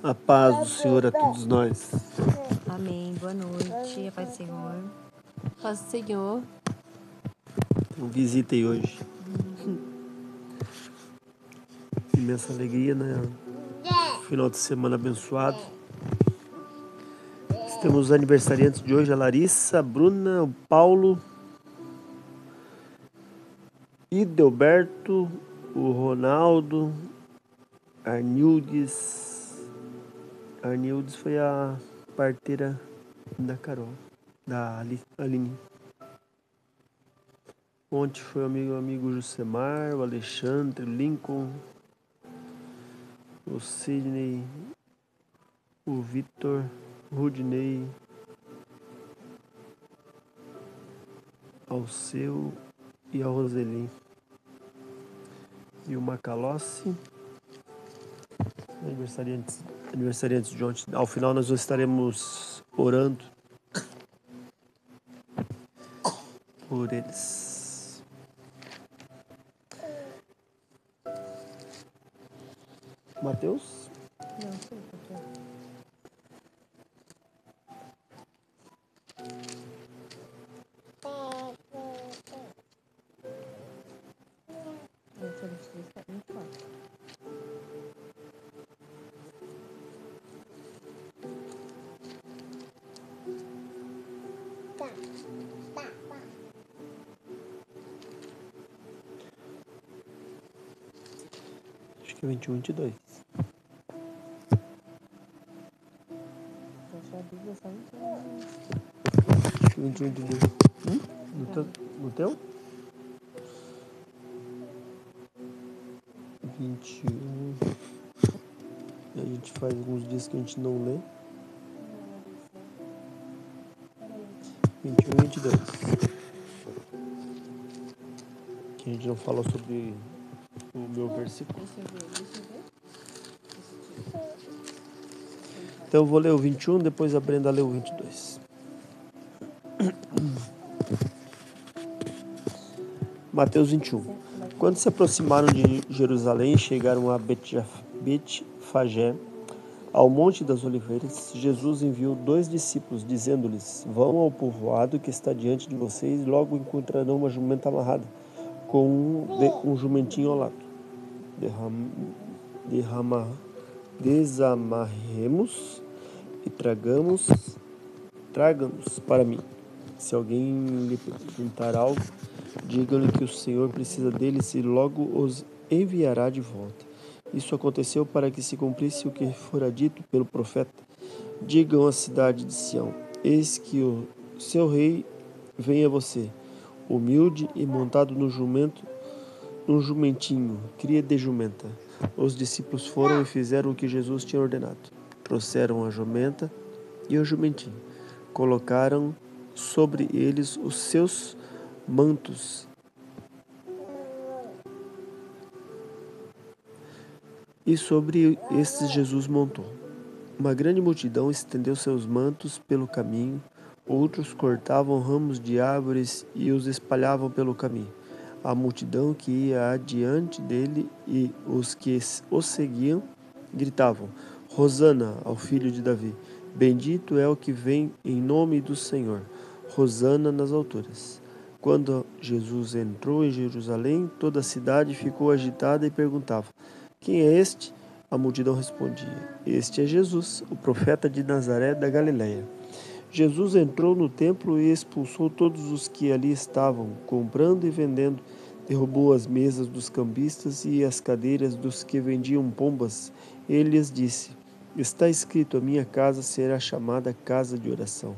A paz do Senhor a todos nós. Amém. Boa noite. A paz do Senhor. Paz do Senhor. Então, visitei hoje. Imensa alegria, né? Final de semana abençoado. Temos os aniversariantes de hoje, a Larissa, a Bruna, o Paulo, Idelberto, o Ronaldo, Arnildes. Arnildes foi a parteira da Carol, da Aline. Ontem foi o amigo Jusemar, o Alexandre, o Lincoln, o Sidney, o Vitor, o Rudinei, Alceu e a Roseli. E o Macalossi. Aniversariantes de ontem. Ao final nós estaremos orando por eles. Mateus? Não sei porque. Essa lista está muito forte. Acho que é 21, 22. Acho que a Bíblia só não tem. Acho que é 21, 22. No teu? 21. A gente faz alguns dias que a gente não lê. 21 e 22. Que a gente não falou sobre o meu versículo. Deixa eu ver. Então eu vou ler o 21, depois a Brenda lê o 22. Mateus 21. Quando se aproximaram de Jerusalém e chegaram a Betfagé, ao Monte das Oliveiras, Jesus enviou 2 discípulos, dizendo-lhes: Vão ao povoado que está diante de vocês, e logo encontrarão uma jumenta amarrada, com um jumentinho ao lado. Desamarremos e tragamos para mim. Se alguém lhe perguntar algo, digam-lhe que o Senhor precisa deles e logo os enviará de volta. Isso aconteceu para que se cumprisse o que fora dito pelo profeta. Digam à cidade de Sião: Eis que o seu rei vem a você, humilde e montado num jumentinho, cria de jumenta. Os discípulos foram e fizeram o que Jesus tinha ordenado. Trouxeram a jumenta e o jumentinho. Colocaram sobre eles os seus mantos e sobre estes Jesus montou. Uma grande multidão estendeu seus mantos pelo caminho, outros cortavam ramos de árvores e os espalhavam pelo caminho. A multidão que ia adiante dele e os que o seguiam gritavam: Hosana ao filho de Davi! Bendito é o que vem em nome do Senhor! Hosana nas alturas! Quando Jesus entrou em Jerusalém, toda a cidade ficou agitada e perguntava: Quem é este? A multidão respondia: Este é Jesus, o profeta de Nazaré da Galileia. Jesus entrou no templo e expulsou todos os que ali estavam, comprando e vendendo. Derrubou as mesas dos cambistas e as cadeiras dos que vendiam pombas. Ele lhes disse: Está escrito, a minha casa será chamada casa de oração.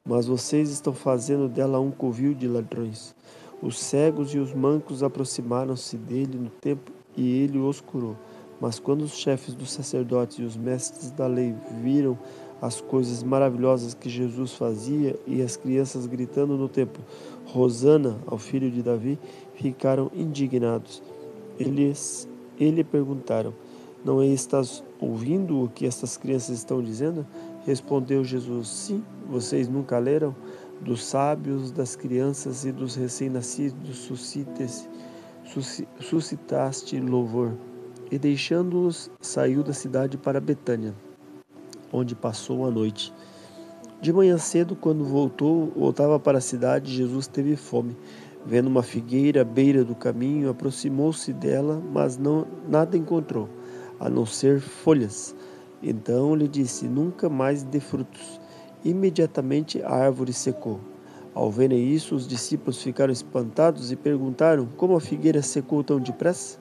Mas vocês estão fazendo dela um covil de ladrões. Os cegos e os mancos aproximaram-se dele no templo e ele os curou. Mas quando os chefes dos sacerdotes e os mestres da lei viram as coisas maravilhosas que Jesus fazia e as crianças gritando no templo, Hosana ao filho de Davi, ficaram indignados. Eles lhe perguntaram: Não estás ouvindo o que estas crianças estão dizendo? Respondeu Jesus: Sim, vocês nunca leram? Dos sábios, das crianças e dos recém-nascidos suscitaste louvor. E deixando-os, saiu da cidade para Betânia. onde passou a noite. De manhã cedo, quando voltava para a cidade, Jesus teve fome. Vendo uma figueira à beira do caminho, aproximou-se dela, mas nada encontrou, a não ser folhas. Então lhe disse: Nunca mais dê frutos. Imediatamente a árvore secou. Ao verem isso, os discípulos ficaram espantados e perguntaram: Como a figueira secou tão depressa?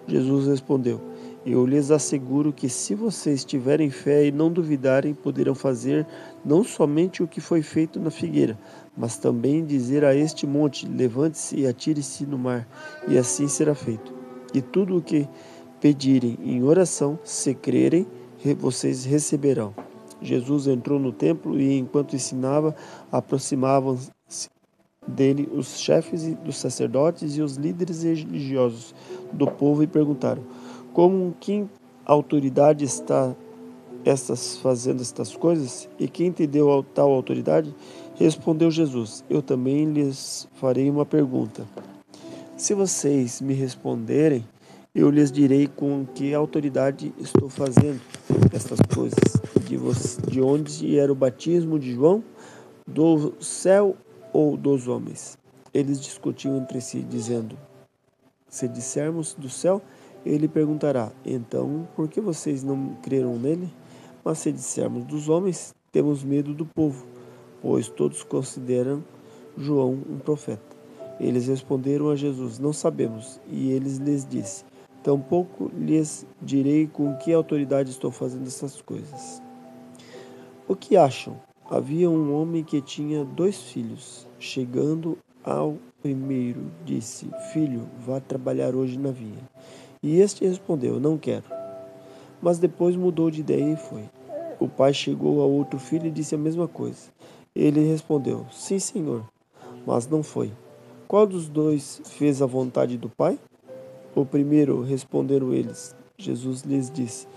Jesus respondeu: Eu lhes asseguro que, se vocês tiverem fé e não duvidarem, poderão fazer não somente o que foi feito na figueira, mas também dizer a este monte: Levante-se e atire-se no mar, e assim será feito. E tudo o que pedirem em oração, se crerem, vocês receberão. Jesus entrou no templo e, enquanto ensinava, aproximavam-se dele os chefes dos sacerdotes e os líderes religiosos do povo e perguntaram: Com que autoridade está fazendo estas coisas? E quem te deu tal autoridade? Respondeu Jesus: Eu também lhes farei uma pergunta. Se vocês me responderem, eu lhes direi com que autoridade estou fazendo estas coisas. De onde era o batismo de João? Do céu ou dos homens? Eles discutiam entre si, dizendo: Se dissermos do céu, ele perguntará: Então, por que vocês não creram nele? Mas se dissermos dos homens, temos medo do povo, pois todos consideram João um profeta. Eles responderam a Jesus: Não sabemos. E ele lhes disse: Tampouco lhes direi com que autoridade estou fazendo essas coisas. O que acham? Havia um homem que tinha 2 filhos. Chegando ao primeiro, disse: Filho, vá trabalhar hoje na vinha. E este respondeu: Não quero. Mas depois mudou de ideia e foi. O pai chegou ao outro filho e disse a mesma coisa. Ele respondeu: Sim, senhor. Mas não foi. Qual dos 2 fez a vontade do pai? O primeiro, responderam eles. Jesus lhes disse: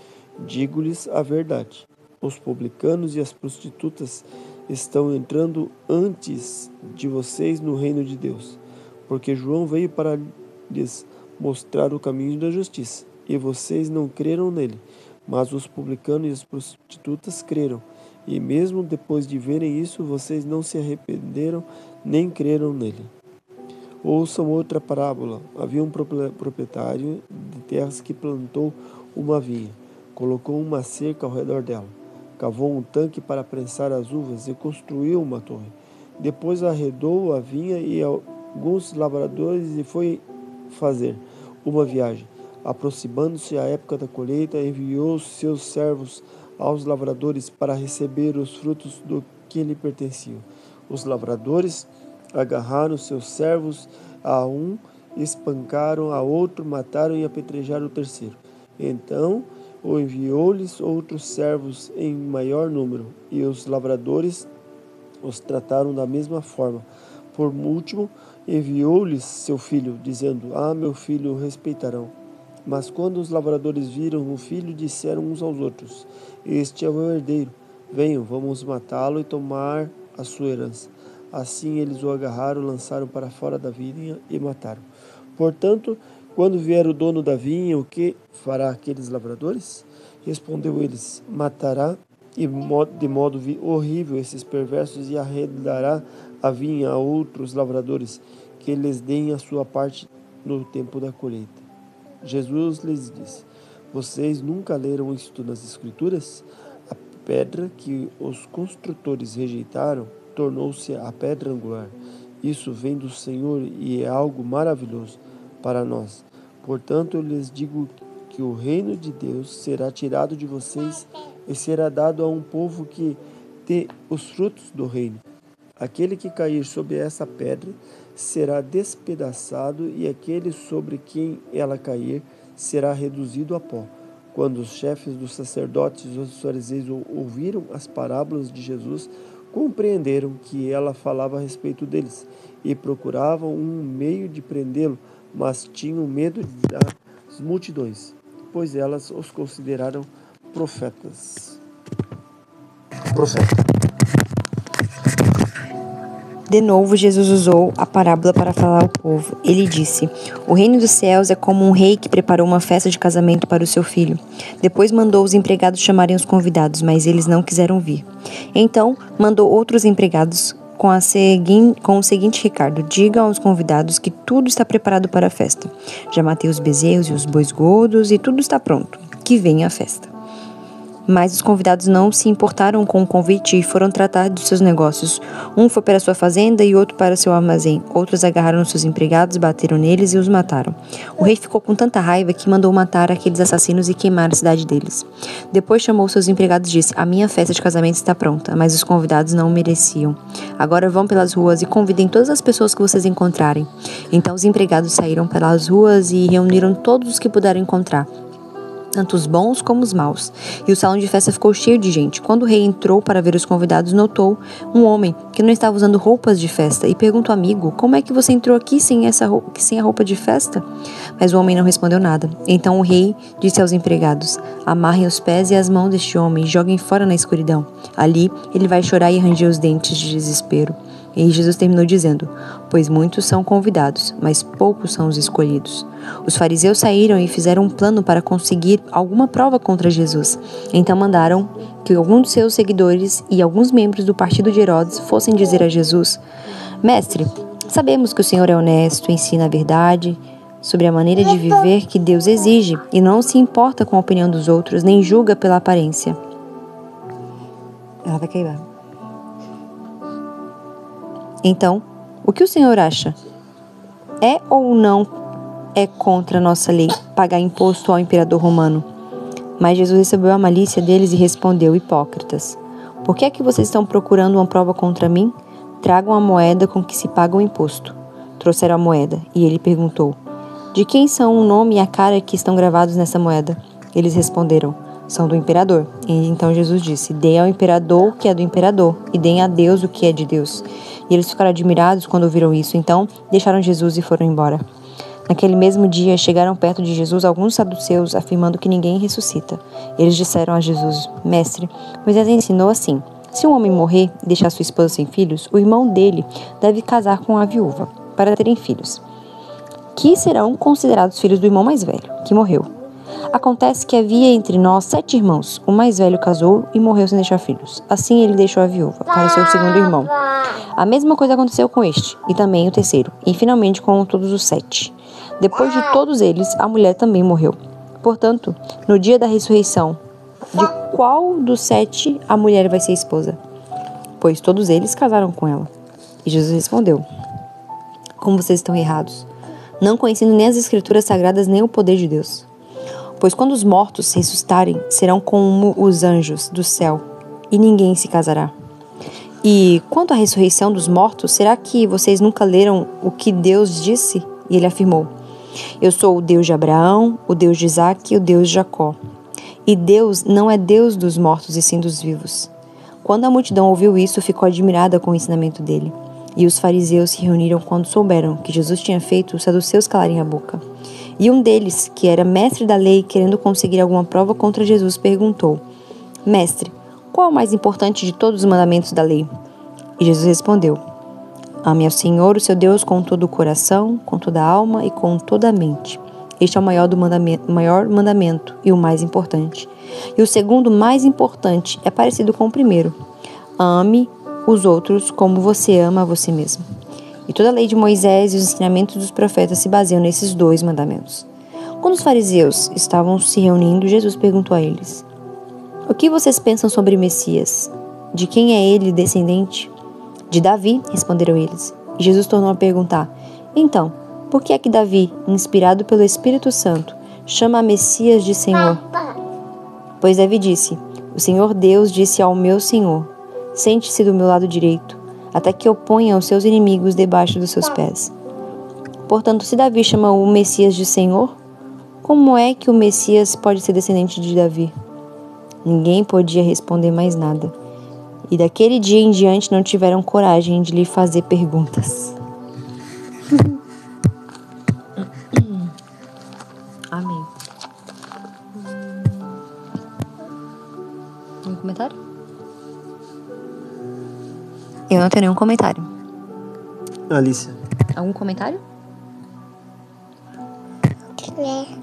Digo-lhes a verdade. Os publicanos e as prostitutas estão entrando antes de vocês no reino de Deus, porque João veio para lhes mostrar o caminho da justiça, e vocês não creram nele, mas os publicanos e as prostitutas creram, e mesmo depois de verem isso, vocês não se arrependeram nem creram nele. Ouçam outra parábola. Havia um proprietário de terras que plantou uma vinha, colocou uma cerca ao redor dela, cavou um tanque para prensar as uvas e construiu uma torre. Depois arredou a vinha e alguns lavradores e foi fazer uma viagem. Aproximando-se a época da colheita, enviou seus servos aos lavradores para receber os frutos do que lhe pertenciam. Os lavradores agarraram seus servos a um, espancaram a outro, mataram e apedrejaram o terceiro. Então enviou-lhes outros servos em maior número, e os lavradores os trataram da mesma forma. Por último, enviou-lhes seu filho, dizendo: meu filho, o respeitarão. Mas quando os lavradores viram o filho, disseram uns aos outros: Este é o herdeiro. Venham, vamos matá-lo e tomar a sua herança. Assim eles o agarraram, lançaram para fora da vinha e mataram. Portanto, quando vier o dono da vinha, o que fará aqueles lavradores? Respondeu eles: Matará de modo horrível esses perversos e arredará a vinha a outros lavradores, que lhes deem a sua parte no tempo da colheita. Jesus lhes disse: Vocês nunca leram isto nas Escrituras? A pedra que os construtores rejeitaram tornou-se a pedra angular. Isso vem do Senhor e é algo maravilhoso para nós. Portanto, eu lhes digo que o reino de Deus será tirado de vocês e será dado a um povo que tem os frutos do reino. Aquele que cair sobre essa pedra será despedaçado, e aquele sobre quem ela cair será reduzido a pó. Quando os chefes dos sacerdotes e os fariseus ouviram as parábolas de Jesus, compreenderam que ela falava a respeito deles e procuravam um meio de prendê-lo, mas tinham medo das multidões, pois elas os consideraram profeta. De novo, Jesus usou a parábola para falar ao povo. Ele disse: O reino dos céus é como um rei que preparou uma festa de casamento para o seu filho. Depois mandou os empregados chamarem os convidados, mas eles não quiseram vir. Então, mandou outros empregados com o seguinte recado: digam aos convidados que tudo está preparado para a festa. Já matei os bezerros e os bois gordos e tudo está pronto. Que venha a festa. Mas os convidados não se importaram com o convite e foram tratar dos seus negócios. Um foi para sua fazenda e outro para seu armazém. Outros agarraram seus empregados, bateram neles e os mataram. O rei ficou com tanta raiva que mandou matar aqueles assassinos e queimar a cidade deles. Depois chamou seus empregados e disse: A minha festa de casamento está pronta, mas os convidados não o mereciam. Agora vão pelas ruas e convidem todas as pessoas que vocês encontrarem. Então os empregados saíram pelas ruas e reuniram todos os que puderam encontrar, tanto os bons como os maus. E o salão de festa ficou cheio de gente. Quando o rei entrou para ver os convidados, notou um homem que não estava usando roupas de festa e perguntou ao amigo: Como é que você entrou aqui sem a roupa de festa? Mas o homem não respondeu nada. Então o rei disse aos empregados: Amarrem os pés e as mãos deste homem e joguem fora na escuridão. Ali ele vai chorar e ranger os dentes de desespero. E Jesus terminou dizendo: Pois muitos são convidados, mas poucos são os escolhidos. Os fariseus saíram e fizeram um plano para conseguir alguma prova contra Jesus. Então mandaram que alguns dos seus seguidores e alguns membros do partido de Herodes fossem dizer a Jesus: Mestre, sabemos que o Senhor é honesto, ensina a verdade sobre a maneira de viver que Deus exige e não se importa com a opinião dos outros, nem julga pela aparência. Ela vai cair. Então, o que o Senhor acha? É ou não é contra a nossa lei pagar imposto ao imperador romano? Mas Jesus recebeu a malícia deles e respondeu: Hipócritas, por que é que vocês estão procurando uma prova contra mim? Tragam a moeda com que se paga o imposto. Trouxeram a moeda, e ele perguntou: De quem são o nome e a cara que estão gravados nessa moeda? Eles responderam: São do imperador. E então Jesus disse: Deem ao imperador o que é do imperador, e deem a Deus o que é de Deus. E eles ficaram admirados quando ouviram isso. Então deixaram Jesus e foram embora. Naquele mesmo dia chegaram perto de Jesus alguns saduceus, afirmando que ninguém ressuscita. Eles disseram a Jesus: Mestre, Moisés ensinou assim: se um homem morrer e deixar sua esposa sem filhos, o irmão dele deve casar com a viúva, para terem filhos, que serão considerados filhos do irmão mais velho, que morreu. Acontece que havia entre nós 7 irmãos. O mais velho casou e morreu sem deixar filhos. Assim ele deixou a viúva para o seu segundo irmão. A mesma coisa aconteceu com este, e também o terceiro, e finalmente com todos os 7. Depois de todos eles, a mulher também morreu. Portanto, no dia da ressurreição, de qual dos 7 a mulher vai ser esposa? Pois todos eles casaram com ela. E Jesus respondeu: Como vocês estão errados, não conhecendo nem as escrituras sagradas nem o poder de Deus. Pois quando os mortos ressuscitarem, serão como os anjos do céu, e ninguém se casará. E quanto à ressurreição dos mortos, será que vocês nunca leram o que Deus disse? E ele afirmou: Eu sou o Deus de Abraão, o Deus de Isaque e o Deus de Jacó. E Deus não é Deus dos mortos e sim dos vivos. Quando a multidão ouviu isso, ficou admirada com o ensinamento dele. E os fariseus se reuniram quando souberam que Jesus tinha feito os saduceus calarem a boca. E um deles, que era mestre da lei, querendo conseguir alguma prova contra Jesus, perguntou: Mestre, qual é o mais importante de todos os mandamentos da lei? E Jesus respondeu: Ame ao Senhor, o seu Deus, com todo o coração, com toda a alma e com toda a mente. Este é o maior mandamento e o mais importante. E o segundo mais importante é parecido com o primeiro: ame os outros como você ama a você mesmo. E toda a lei de Moisés e os ensinamentos dos profetas se baseiam nesses 2 mandamentos. Quando os fariseus estavam se reunindo, Jesus perguntou a eles: O que vocês pensam sobre Messias? De quem é ele descendente? De Davi, responderam eles. E Jesus tornou a perguntar: Então, por que é que Davi, inspirado pelo Espírito Santo, chama a Messias de Senhor? Pois Davi disse: O Senhor Deus disse ao meu Senhor: Sente-se do meu lado direito, até que eu ponha os seus inimigos debaixo dos seus pés. Portanto, se Davi chama o Messias de Senhor, como é que o Messias pode ser descendente de Davi? Ninguém podia responder mais nada. E daquele dia em diante não tiveram coragem de lhe fazer perguntas. Amém. Algum comentário? Eu não tenho nenhum comentário. Alicia. Algum comentário?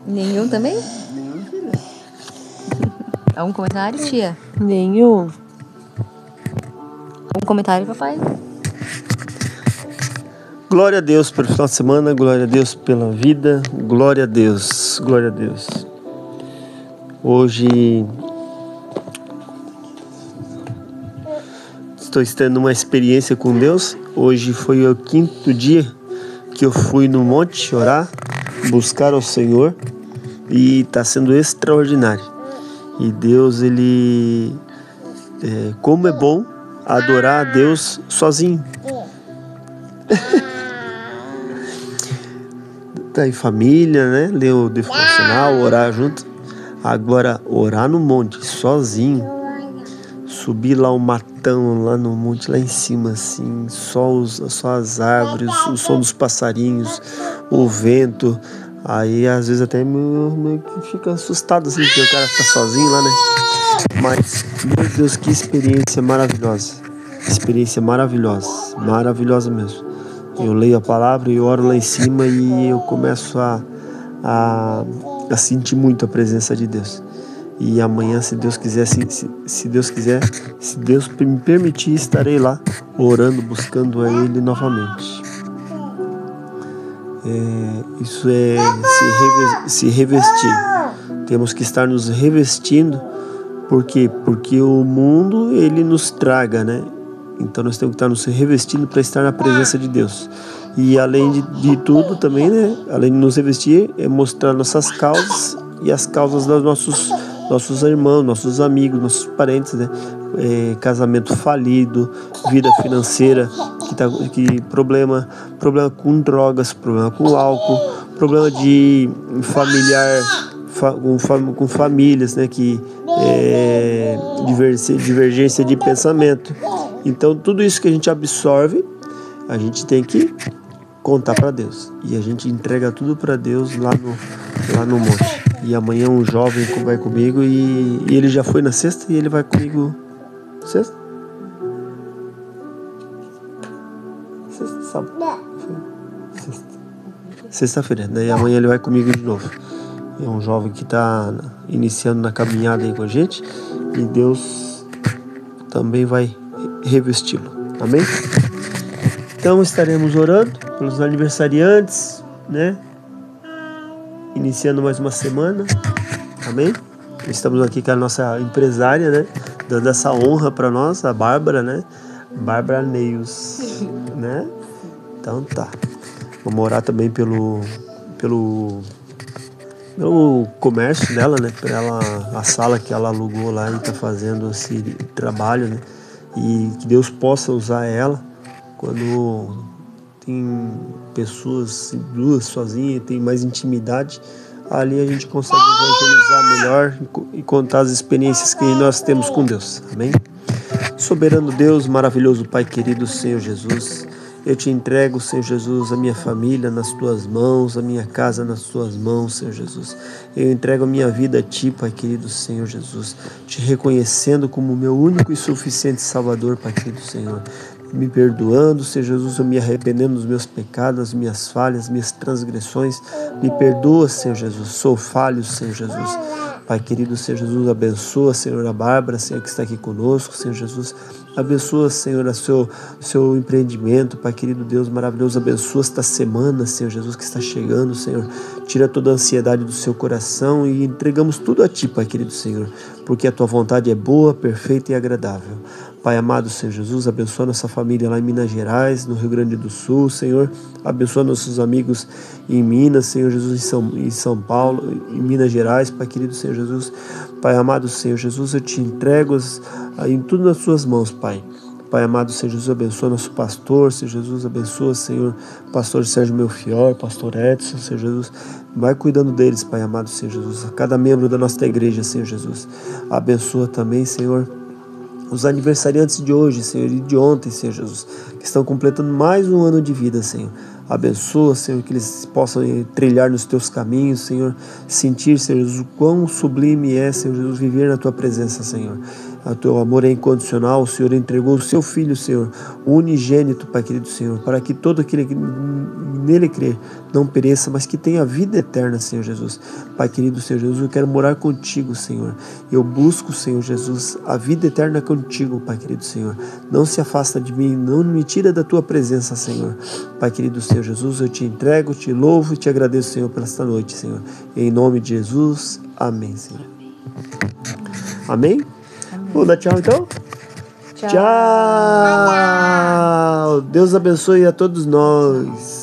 Nenhum também? Nenhum, filha. Algum comentário, tia? Nenhum. Algum comentário, papai? Glória a Deus pelo final de semana, glória a Deus pela vida, glória a Deus, glória a Deus. Hoje estou tendo uma experiência com Deus. Hoje foi o 5º dia que eu fui no monte orar, buscar ao Senhor, e está sendo extraordinário. E Deus, Ele, como é bom adorar a Deus sozinho. Tá em família, né? Ler o devocional, orar junto. Agora, orar no monte, sozinho. Subir lá o matão, lá no monte, lá em cima, assim. Só as árvores, o som dos passarinhos, o vento. Aí, às vezes, até meio que fica assustado, assim, porque o cara tá sozinho lá, né? Mas, meu Deus, que experiência maravilhosa. Experiência maravilhosa. Maravilhosa mesmo. Eu leio a palavra e oro lá em cima e eu começo a sentir muito a presença de Deus. E amanhã, se Deus quiser, se Deus me permitir, estarei lá orando, buscando a Ele novamente. Isso é se revestir. Temos que estar nos revestindo. Por quê? Porque o mundo, ele nos traga, né? Então nós temos que estar nos revestindo para estar na presença de Deus. E além de tudo também, né? Além de nos revestir, é mostrar nossas causas e as causas dos nossos irmãos, nossos amigos, nossos parentes, né? Casamento falido, vida financeira, problema com drogas, problema com álcool, problema de familiar, com famílias, né? Divergência de pensamento. Então, tudo isso que a gente absorve, a gente tem que contar para Deus. E a gente entrega tudo para Deus lá no monte. E amanhã um jovem vai comigo e ele já foi na sexta e ele vai comigo sexta? Sexta, sábado? Sexta-feira. Daí amanhã ele vai comigo de novo. É um jovem que está iniciando na caminhada aí com a gente. E Deus também vai revesti-lo. Amém? Então estaremos orando pelos aniversariantes, né? Iniciando mais uma semana. Amém? Estamos aqui com a nossa empresária, né? Dando essa honra para nós, a Bárbara, né? Bárbara Neils, né? Então tá. Vamos orar também pelo comércio dela, né? A sala que ela alugou lá e está fazendo esse trabalho, né? E que Deus possa usar ela quando tem pessoas duas sozinhas, tem mais intimidade. Ali a gente consegue evangelizar melhor e contar as experiências que nós temos com Deus. Amém? Soberano Deus, maravilhoso Pai querido, Senhor Jesus, eu te entrego, Senhor Jesus, a minha família nas tuas mãos, a minha casa nas tuas mãos, Senhor Jesus. Eu entrego a minha vida a ti, Pai querido, Senhor Jesus, te reconhecendo como meu único e suficiente Salvador, Pai querido, Senhor. Me perdoando, Senhor Jesus, eu me arrependendo dos meus pecados, das minhas falhas, minhas transgressões. Me perdoa, Senhor Jesus, sou falho, Senhor Jesus. Pai querido, Senhor Jesus, abençoa, Senhor, a Bárbara, Senhor, que está aqui conosco, Senhor Jesus. Abençoa, Senhor, o seu empreendimento, Pai querido, Deus maravilhoso. Abençoa esta semana, Senhor Jesus, que está chegando, Senhor. Tira toda a ansiedade do seu coração e entregamos tudo a Ti, Pai querido, Senhor, porque a Tua vontade é boa, perfeita e agradável. Pai amado, Senhor Jesus, abençoa nossa família lá em Minas Gerais, no Rio Grande do Sul, Senhor. Abençoa nossos amigos em Minas, Senhor Jesus, em São Paulo, em Minas Gerais, Pai querido, Senhor Jesus. Pai amado, Senhor Jesus, eu te entrego em tudo nas suas mãos, Pai. Pai amado, Senhor Jesus, abençoa nosso pastor, Senhor Jesus, abençoa, Senhor, pastor Sérgio Melfior, pastor Edson, Senhor Jesus, vai cuidando deles, Pai amado, Senhor Jesus, a cada membro da nossa igreja, Senhor Jesus. Abençoa também, Senhor, os aniversariantes de hoje, Senhor, e de ontem, Senhor Jesus, que estão completando mais um ano de vida, Senhor. Abençoa, Senhor, que eles possam trilhar nos teus caminhos, Senhor, sentir, Senhor Jesus, o quão sublime é, Senhor Jesus, viver na tua presença, Senhor. O teu amor é incondicional. O Senhor entregou o seu Filho, Senhor, o unigênito, Pai querido Senhor, para que todo aquele que nele crer não pereça, mas que tenha vida eterna, Senhor Jesus. Pai querido Senhor Jesus, eu quero morar contigo, Senhor. Eu busco, Senhor Jesus, a vida eterna contigo, Pai querido Senhor. Não se afasta de mim, não me tira da tua presença, Senhor. Pai querido Senhor Jesus, eu te entrego, te louvo e te agradeço, Senhor, por esta noite, Senhor. Em nome de Jesus, amém, Senhor. Amém? Vamos dar tchau, então? Tchau! Deus abençoe a todos nós.